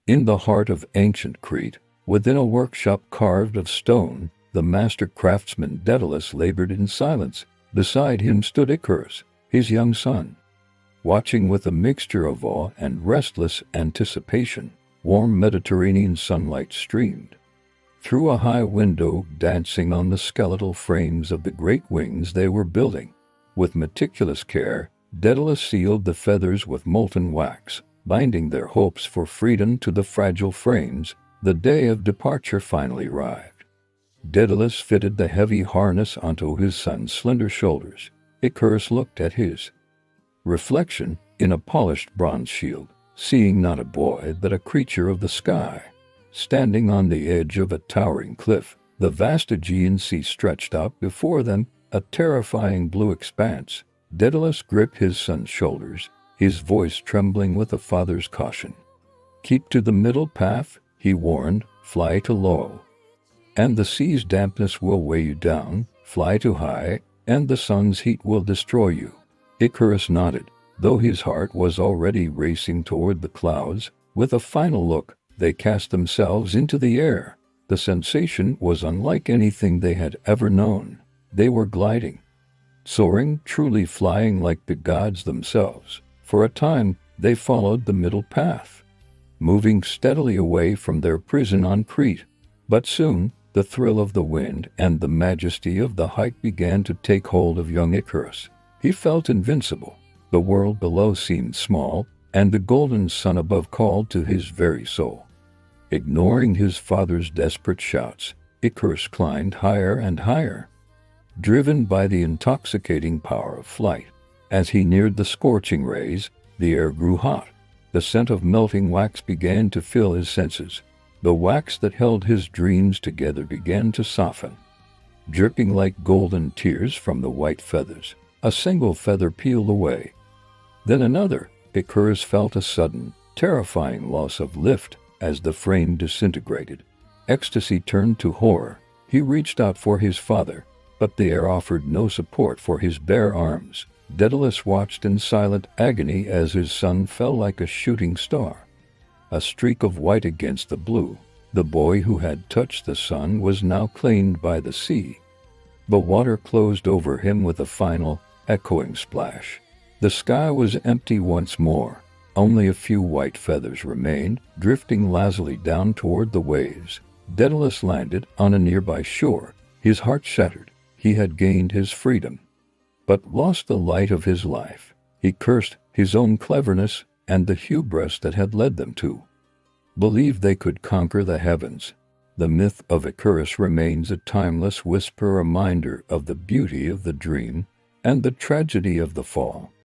In the heart of ancient Crete, within a workshop carved of stone, the master craftsman Daedalus labored in silence. Beside him stood Icarus, his young son. Watching with a mixture of awe and restless anticipation, warm Mediterranean sunlight streamed through a high window, dancing on the skeletal frames of the great wings they were building. With meticulous care, Daedalus sealed the feathers with molten wax, binding their hopes for freedom to the fragile frames. The day of departure finally arrived. Daedalus fitted the heavy harness onto his son's slender shoulders. Icarus looked at his reflection in a polished bronze shield, seeing not a boy but a creature of the sky. Standing on the edge of a towering cliff, the vast Aegean Sea stretched out before them, a terrifying blue expanse. Daedalus gripped his son's shoulders, his voice trembling with a father's caution. "Keep to the middle path," he warned, "fly too low, and the sea's dampness will weigh you down. Fly too high, and the sun's heat will destroy you." Icarus nodded, though his heart was already racing toward the clouds. With a final look, they cast themselves into the air. The sensation was unlike anything they had ever known. They were gliding, soaring, truly flying like the gods themselves. For a time, they followed the middle path, moving steadily away from their prison on Crete. But soon, the thrill of the wind and the majesty of the height began to take hold of young Icarus. He felt invincible. The world below seemed small, and the golden sun above called to his very soul. Ignoring his father's desperate shouts, Icarus climbed higher and higher, driven by the intoxicating power of flight. As he neared the scorching rays, the air grew hot. The scent of melting wax began to fill his senses. The wax that held his dreams together began to soften, dripping like golden tears from the white feathers. A single feather peeled away, then another. Icarus felt a sudden, terrifying loss of lift as the frame disintegrated. Ecstasy turned to horror. He reached out for his father, but the air offered no support for his bare arms. Daedalus watched in silent agony as his son fell like a shooting star, a streak of white against the blue. The boy who had touched the sun was now claimed by the sea. The water closed over him with a final, echoing splash. The sky was empty once more. Only a few white feathers remained, drifting lazily down toward the waves. Daedalus landed on a nearby shore, his heart shattered. He had gained his freedom, but lost the light of his life. He cursed his own cleverness and the hubris that had led them to believe they could conquer the heavens. The myth of Icarus remains a timeless whisper, reminder of the beauty of the dream and the tragedy of the fall.